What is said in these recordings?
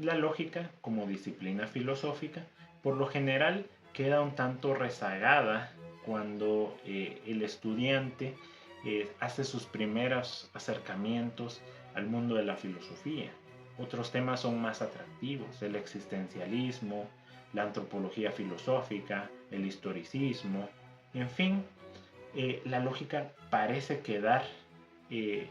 La lógica, como disciplina filosófica, por lo general queda un tanto rezagada cuando el estudiante hace sus primeros acercamientos al mundo de la filosofía. Otros temas son más atractivos: el existencialismo, la antropología filosófica, el historicismo, en fin. La lógica parece quedar eh,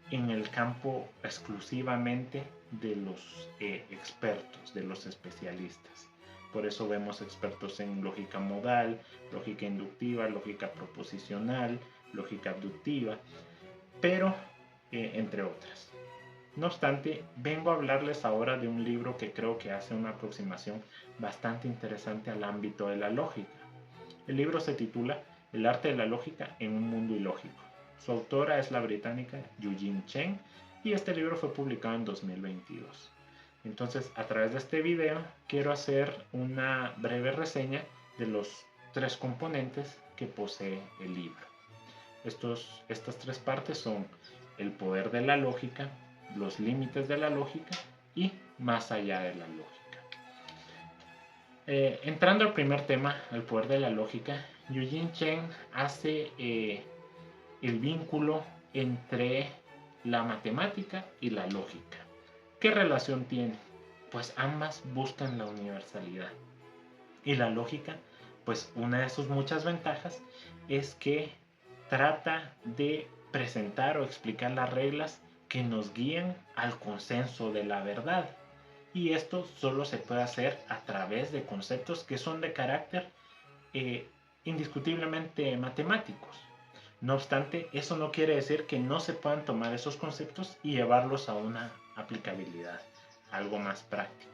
en el campo exclusivamente de los expertos, de los especialistas. Por eso vemos expertos en lógica modal, lógica inductiva, lógica proposicional, lógica abductiva, pero entre otras. No obstante, vengo a hablarles ahora de un libro que creo que hace una aproximación bastante interesante al ámbito de la lógica. El libro se titula El arte de la lógica en un mundo ilógico. Su autora es la británica Eugene Chen y este libro fue publicado en 2022. Entonces, a través de este video quiero hacer una breve reseña de los tres componentes que posee el libro. Estas tres partes son el poder de la lógica, los límites de la lógica y más allá de la lógica. Entrando al primer tema, el poder de la lógica, Eugene Chen hace el vínculo entre la matemática y la lógica. ¿Qué relación tiene? Pues ambas buscan la universalidad. Y la lógica, pues una de sus muchas ventajas es que trata de presentar o explicar las reglas que nos guían al consenso de la verdad. Y esto solo se puede hacer a través de conceptos que son de carácter eh, indiscutiblemente matemáticos. No obstante, eso no quiere decir que no se puedan tomar esos conceptos y llevarlos a una aplicabilidad, algo más práctico.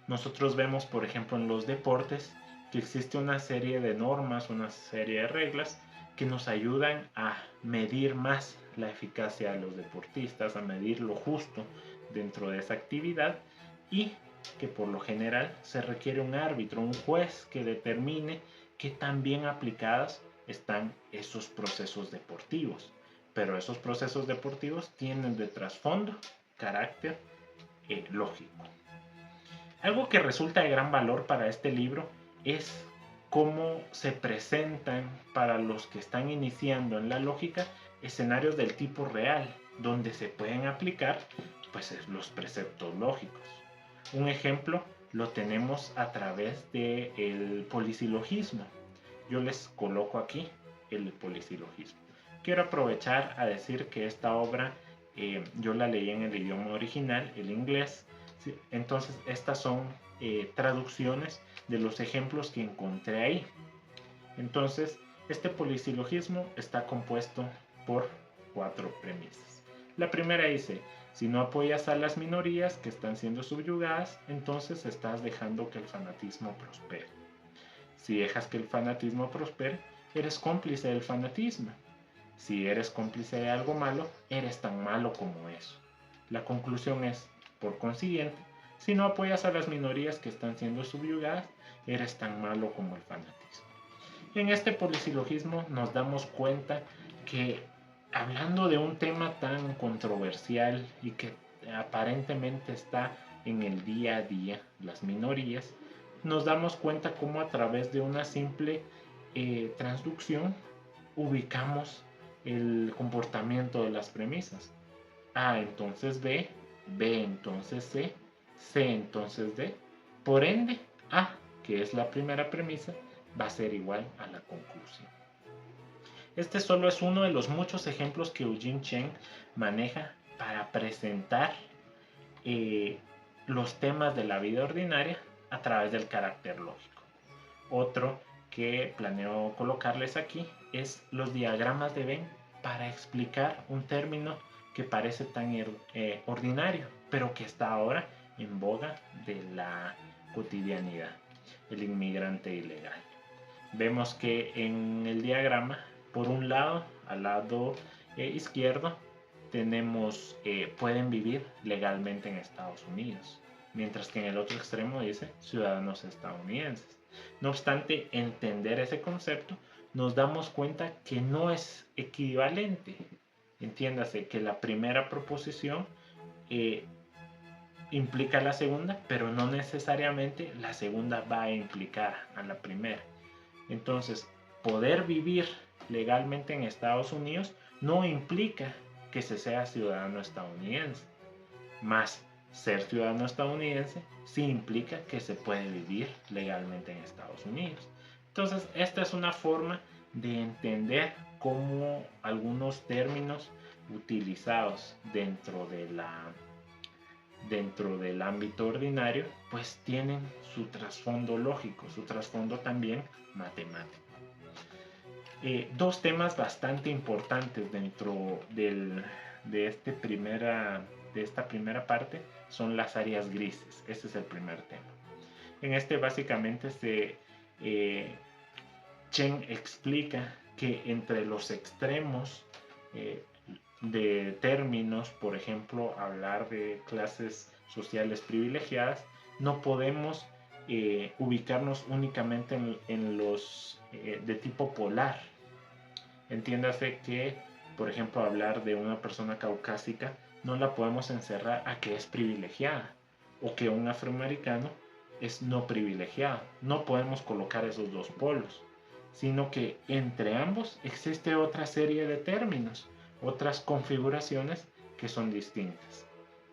Nosotros vemos, por ejemplo, en los deportes que existe una serie de normas, una serie de reglas que nos ayudan a medir más la eficacia de los deportistas, a medir lo justo dentro de esa actividad, y que por lo general se requiere un árbitro, un juez que determine qué tan bien aplicadas están esos procesos deportivos. Pero esos procesos deportivos tienen de trasfondo carácter lógico. Algo que resulta de gran valor para este libro es cómo se presentan para los que están iniciando en la lógica escenarios del tipo real, donde se pueden aplicar pues, los preceptos lógicos. Un ejemplo lo tenemos a través del polisilogismo. Yo les coloco aquí el polisilogismo. Quiero aprovechar a decir que esta obra yo la leí en el idioma original, el inglés. Entonces estas son traducciones de los ejemplos que encontré ahí. Entonces este polisilogismo está compuesto por 4 premisas. La primera dice: si no apoyas a las minorías que están siendo subyugadas, entonces estás dejando que el fanatismo prospere. Si dejas que el fanatismo prospere, eres cómplice del fanatismo. Si eres cómplice de algo malo, eres tan malo como eso. La conclusión es, por consiguiente, si no apoyas a las minorías que están siendo subyugadas, eres tan malo como el fanatismo. En este polisilogismo nos damos cuenta que, hablando de un tema tan controversial y que aparentemente está en el día a día, las minorías, nos damos cuenta cómo a través de una simple transducción ubicamos el comportamiento de las premisas. A entonces B, B entonces C, C entonces D. Por ende, A, que es la primera premisa, va a ser igual a la conclusión. Este solo es uno de los muchos ejemplos que Eugene Chen maneja para presentar los temas de la vida ordinaria a través del carácter lógico. Otro que planeo colocarles aquí es los diagramas de Venn para explicar un término que parece tan ordinario, pero que está ahora en boga de la cotidianidad: el inmigrante ilegal. Vemos que en el diagrama, por un lado, al lado izquierdo, tenemos pueden vivir legalmente en Estados Unidos, mientras que en el otro extremo dice ciudadanos estadounidenses. No obstante, entender ese concepto, nos damos cuenta que no es equivalente. Entiéndase que la primera proposición implica la segunda, pero no necesariamente la segunda va a implicar a la primera. Entonces, poder vivir legalmente en Estados Unidos no implica que se sea ciudadano estadounidense. Más ser ciudadano estadounidense sí implica que se puede vivir legalmente en Estados Unidos. Entonces, esta es una forma de entender cómo algunos términos utilizados dentro del ámbito ordinario, pues tienen su trasfondo lógico, su trasfondo también matemático. Dos temas bastante importantes dentro de esta primera parte son las áreas grises. Este es el primer tema. En este básicamente Chen explica que entre los extremos de términos, por ejemplo, hablar de clases sociales privilegiadas, no podemos ubicarnos únicamente en los de tipo polar. Entiéndase que, por ejemplo, hablar de una persona caucásica no la podemos encerrar a que es privilegiada o que un afroamericano es no privilegiado. No podemos colocar esos dos polos, sino que entre ambos existe otra serie de términos, otras configuraciones que son distintas.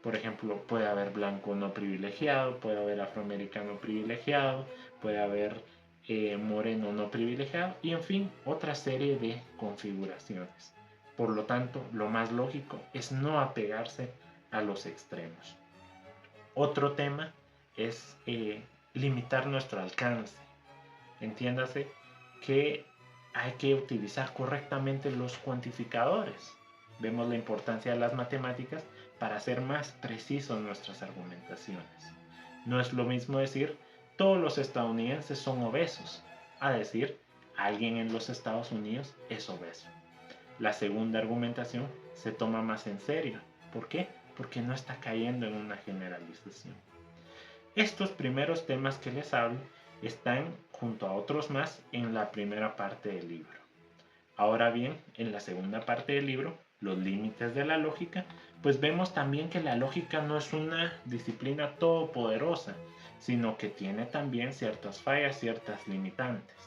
Por ejemplo, puede haber blanco no privilegiado, puede haber afroamericano privilegiado, puede haber moreno no privilegiado y en fin, otra serie de configuraciones. Por lo tanto, lo más lógico es no apegarse a los extremos. Otro tema es limitar nuestro alcance. Entiéndase que hay que utilizar correctamente los cuantificadores. Vemos la importancia de las matemáticas para hacer más precisos nuestras argumentaciones. No es lo mismo decir todos los estadounidenses son obesos a decir alguien en los Estados Unidos es obeso. La segunda argumentación se toma más en serio. ¿Por qué? Porque no está cayendo en una generalización. Estos primeros temas que les hablo están junto a otros más en la primera parte del libro. Ahora bien, en la segunda parte del libro, los límites de la lógica, pues vemos también que la lógica no es una disciplina todopoderosa, sino que tiene también ciertas fallas, ciertas limitantes.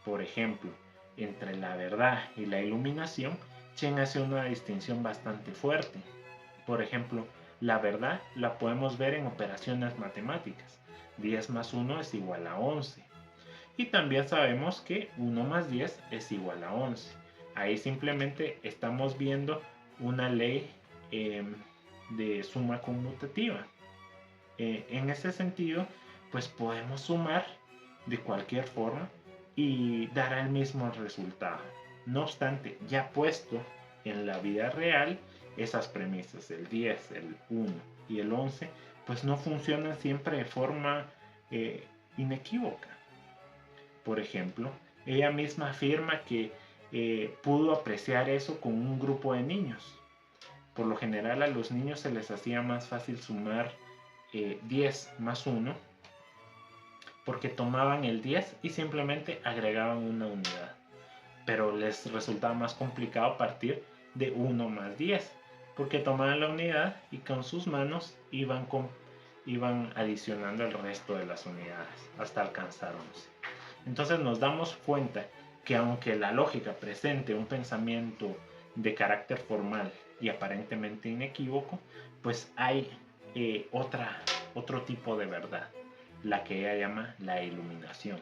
Por ejemplo, entre la verdad y la iluminación, Chen hace una distinción bastante fuerte. Por ejemplo, la verdad la podemos ver en operaciones matemáticas. 10 más 1 es igual a 11. Y también sabemos que 1 más 10 es igual a 11. Ahí simplemente estamos viendo una ley de suma conmutativa. En ese sentido, pues podemos sumar de cualquier forma y dará el mismo resultado. No obstante, ya puesto en la vida real, esas premisas, el 10, el 1 y el 11, pues no funcionan siempre de forma inequívoca. Por ejemplo, ella misma afirma que pudo apreciar eso con un grupo de niños. Por lo general a los niños se les hacía más fácil sumar 10 más 1 porque tomaban el 10 y simplemente agregaban una unidad. Pero les resultaba más complicado partir de 1 más 10 porque tomaban la unidad y con sus manos iban adicionando el resto de las unidades hasta alcanzar 11. Entonces nos damos cuenta que aunque la lógica presente un pensamiento de carácter formal y aparentemente inequívoco, pues hay otro tipo de verdad, la que ella llama la iluminación.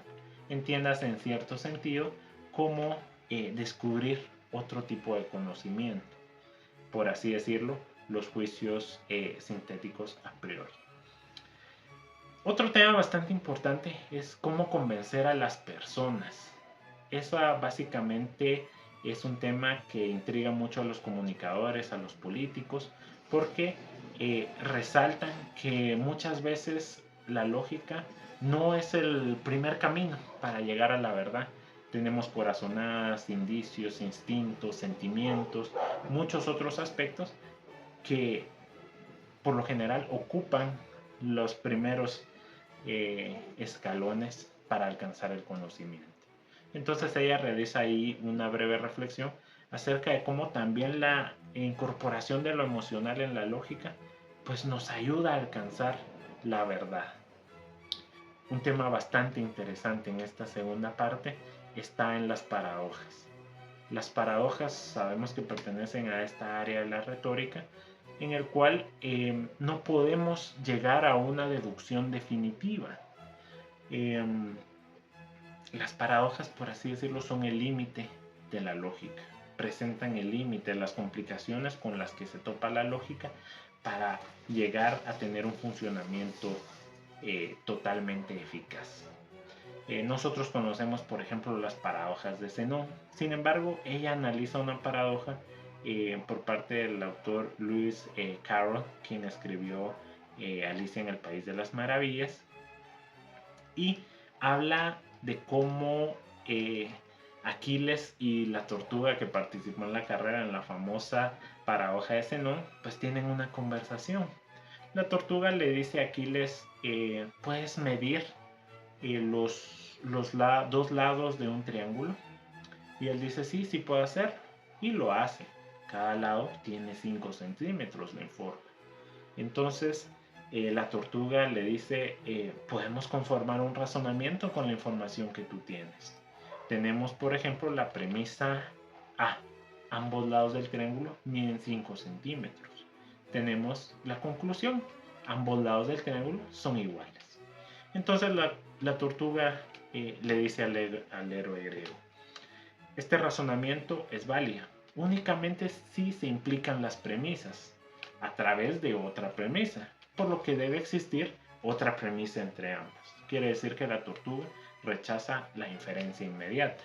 Entiéndase en cierto sentido como descubrir otro tipo de conocimiento, por así decirlo, los juicios sintéticos a priori. Otro tema bastante importante es cómo convencer a las personas. Eso básicamente es un tema que intriga mucho a los comunicadores, a los políticos, porque resaltan que muchas veces la lógica no es el primer camino para llegar a la verdad. Tenemos corazonadas, indicios, instintos, sentimientos, muchos otros aspectos que por lo general ocupan los primeros escalones para alcanzar el conocimiento. Entonces ella realiza ahí una breve reflexión acerca de cómo también la incorporación de lo emocional en la lógica pues nos ayuda a alcanzar la verdad. Un tema bastante interesante en esta segunda parte está en las paradojas. Las paradojas sabemos que pertenecen a esta área de la retórica, en el cual no podemos llegar a una deducción definitiva. Las paradojas, por así decirlo, son el límite de la lógica. Presentan el límite, las complicaciones con las que se topa la lógica para llegar a tener un funcionamiento totalmente eficaz. Nosotros conocemos, por ejemplo, las paradojas de Zenón. Sin embargo, ella analiza una paradoja por parte del autor Lewis Carroll, quien escribió Alicia en el País de las Maravillas, y habla de cómo Aquiles y la tortuga que participó en la carrera, en la famosa paradoja de Zenón, pues tienen una conversación. La tortuga le dice a Aquiles, ¿puedes medir los dos lados de un triángulo? Y él dice, sí, sí puedo hacer. Y lo hace. Cada lado tiene 5 centímetros, le informa. Entonces la tortuga le dice, podemos conformar un razonamiento con la información que tú tienes. Tenemos, por ejemplo, la premisa A. Ambos lados del triángulo miden 5 centímetros. Tenemos la conclusión. Ambos lados del triángulo son iguales. Entonces la tortuga le dice al héroe griego, este razonamiento es válido únicamente si se implican las premisas a través de otra premisa, por lo que debe existir otra premisa entre ambas. Quiere decir que la tortuga rechaza la inferencia inmediata.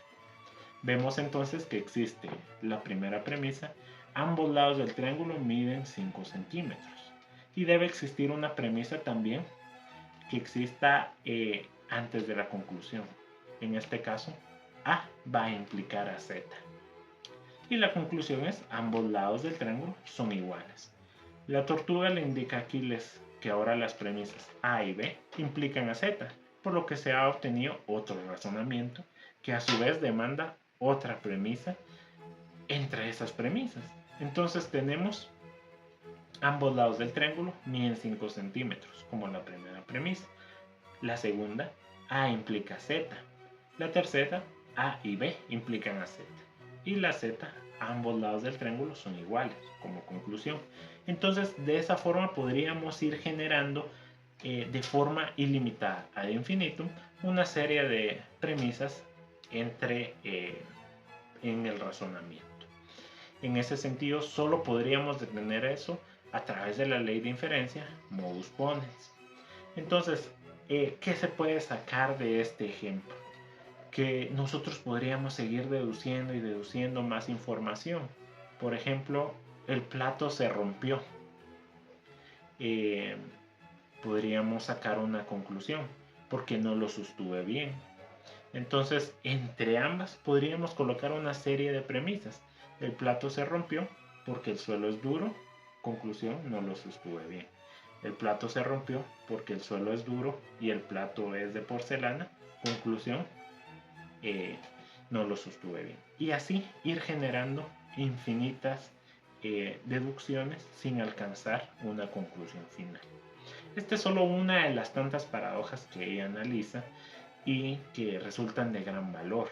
Vemos entonces que existe la primera premisa, ambos lados del triángulo miden 5 centímetros. Y debe existir una premisa también que exista antes de la conclusión. En este caso, A va a implicar a Z. Y la conclusión es, ambos lados del triángulo son iguales. La tortuga le indica a Aquiles que ahora las premisas A y B implican a Z, por lo que se ha obtenido otro razonamiento que a su vez demanda otra premisa entre esas premisas. Entonces tenemos ambos lados del triángulo miden 5 centímetros, como la primera premisa. La segunda, A implica Z. La tercera, A y B implican a Z. Y la Z, ambos lados del triángulo son iguales, como conclusión. Entonces, de esa forma podríamos ir generando de forma ilimitada, ad infinitum, una serie de premisas en el razonamiento. En ese sentido, solo podríamos detener eso a través de la ley de inferencia, modus ponens. Entonces, ¿qué se puede sacar de este ejemplo? Que nosotros podríamos seguir deduciendo y deduciendo más información. Por ejemplo, el plato se rompió. Podríamos sacar una conclusión, porque no lo sostuve bien. Entonces, entre ambas podríamos colocar una serie de premisas. El plato se rompió porque el suelo es duro. Conclusión, no lo sostuve bien. El plato se rompió porque el suelo es duro y el plato es de porcelana. Conclusión, no lo sostuve bien. Y así ir generando infinitas deducciones sin alcanzar una conclusión final. Esta es solo una de las tantas paradojas que ella analiza y que resultan de gran valor.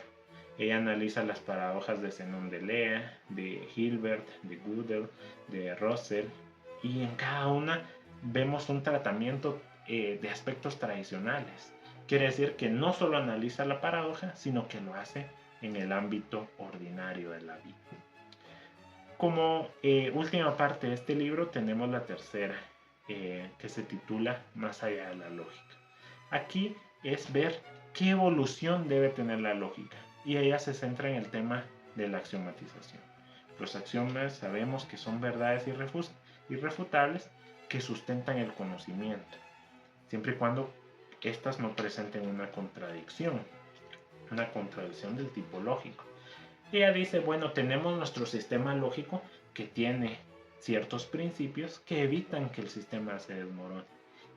Ella analiza las paradojas de Zenón de Lea, de Hilbert, de Gödel, de Russell, y en cada una vemos un tratamiento de aspectos tradicionales. Quiere decir que no solo analiza la paradoja, sino que lo hace en el ámbito ordinario de la vida. Como última parte de este libro tenemos la tercera, que se titula Más allá de la lógica. Aquí es ver qué evolución debe tener la lógica, y ella se centra en el tema de la axiomatización. Los axiomas sabemos que son verdades irrefutables que sustentan el conocimiento, siempre y cuando éstas no presenten una contradicción del tipo lógico. Ella dice, bueno, tenemos nuestro sistema lógico que tiene ciertos principios que evitan que el sistema se desmorone.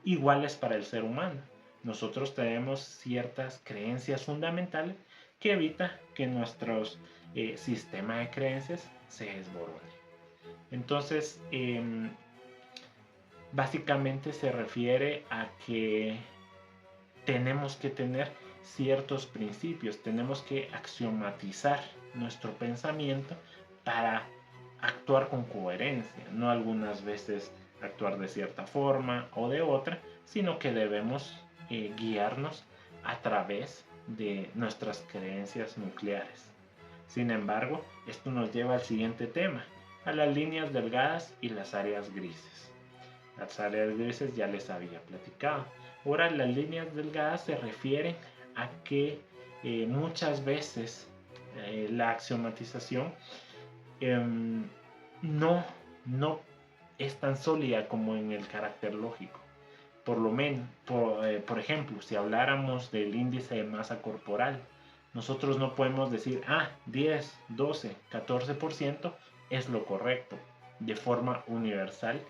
Iguales para el ser humano. Nosotros tenemos ciertas creencias fundamentales que evitan que nuestro sistema de creencias se desmorone. Entonces, básicamente se refiere a que tenemos que tener ciertos principios, tenemos que axiomatizar nuestro pensamiento para actuar con coherencia, no algunas veces actuar de cierta forma o de otra, sino que debemos guiarnos a través de nuestras creencias nucleares. Sin embargo, esto nos lleva al siguiente tema, a las líneas delgadas y las áreas grises. Las áreas grises ya les había platicado. Ahora, las líneas delgadas se refieren a que muchas veces la axiomatización no, no es tan sólida como en el carácter lógico. Por lo menos, por ejemplo, si habláramos del índice de masa corporal, nosotros no podemos decir, 10, 12, 14% es lo correcto, de forma universal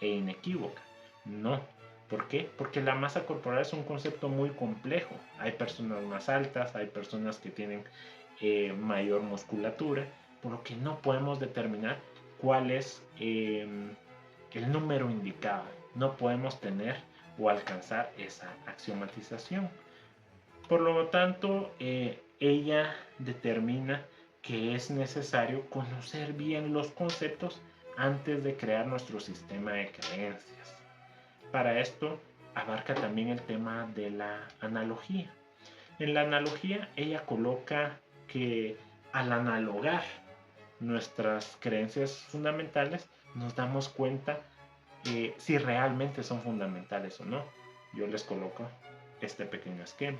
e inequívoca. No. ¿Por qué? Porque la masa corporal es un concepto muy complejo. Hay personas más altas, hay personas que tienen mayor musculatura, por lo que no podemos determinar cuál es el número indicado. No podemos tener o alcanzar esa axiomatización. Por lo tanto, ella determina que es necesario conocer bien los conceptos antes de crear nuestro sistema de creencias. Para esto abarca también el tema de la analogía. En la analogía ella coloca que al analogar nuestras creencias fundamentales nos damos cuenta si realmente son fundamentales o no. Yo les coloco este pequeño esquema.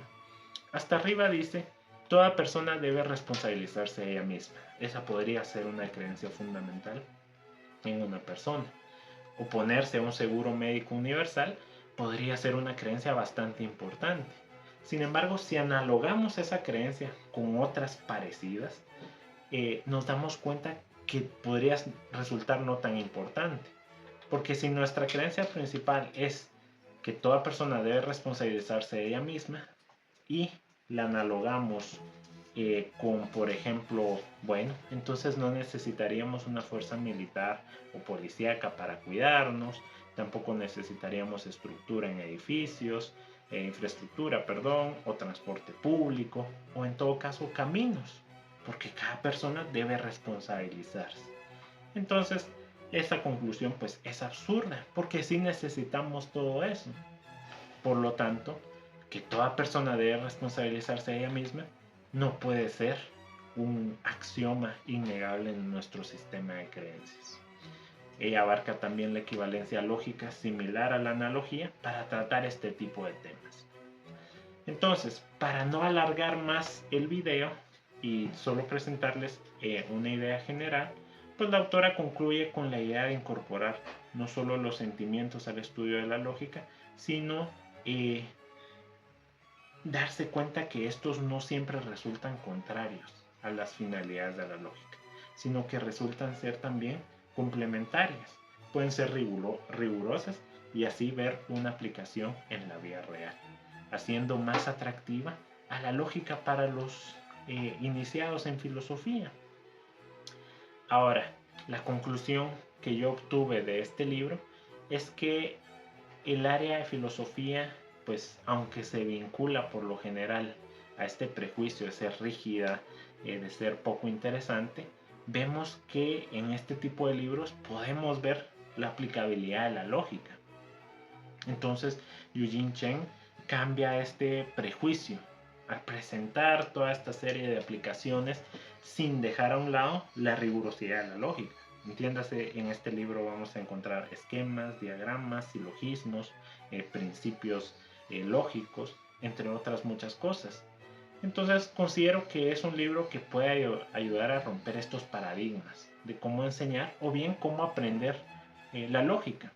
Hasta arriba dice, toda persona debe responsabilizarse de ella misma. Esa podría ser una creencia fundamental en una persona. Oponerse a un seguro médico universal podría ser una creencia bastante importante. Sin embargo, si analogamos esa creencia con otras parecidas, nos damos cuenta que podría resultar no tan importante. Porque si nuestra creencia principal es que toda persona debe responsabilizarse de ella misma y la analogamos con, por ejemplo, bueno, entonces no necesitaríamos una fuerza militar o policíaca para cuidarnos, tampoco necesitaríamos estructura en edificios, infraestructura, perdón, o transporte público, o en todo caso caminos, porque cada persona debe responsabilizarse. Entonces, esa conclusión pues es absurda, porque sí necesitamos todo eso. Por lo tanto, que toda persona debe responsabilizarse de ella misma no puede ser un axioma innegable en nuestro sistema de creencias. Ella abarca también la equivalencia lógica similar a la analogía para tratar este tipo de temas. Entonces, para no alargar más el video y solo presentarles una idea general, pues la autora concluye con la idea de incorporar no solo los sentimientos al estudio de la lógica, sino darse cuenta que estos no siempre resultan contrarios a las finalidades de la lógica, sino que resultan ser también complementarias. Pueden ser rigurosas y así ver una aplicación en la vida real, haciendo más atractiva a la lógica para los iniciados en filosofía. Ahora, la conclusión que yo obtuve de este libro es que el área de filosofía, pues aunque se vincula por lo general a este prejuicio de ser rígida, de ser poco interesante, vemos que en este tipo de libros podemos ver la aplicabilidad de la lógica. Entonces, Eugene Cheng cambia este prejuicio al presentar toda esta serie de aplicaciones sin dejar a un lado la rigurosidad de la lógica. Entiéndase, en este libro vamos a encontrar esquemas, diagramas, silogismos, principios lógicos, entre otras muchas cosas. Entonces considero que es un libro que puede ayudar a romper estos paradigmas de cómo enseñar o bien cómo aprender la lógica,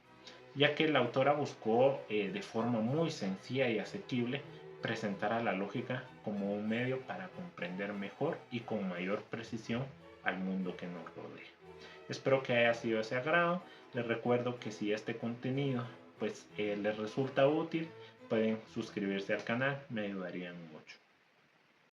ya que la autora buscó de forma muy sencilla y asequible presentar a la lógica como un medio para comprender mejor y con mayor precisión al mundo que nos rodea. Espero que haya sido de ese agrado. Les recuerdo que si este contenido pues les resulta útil, pueden suscribirse al canal, me ayudarían mucho.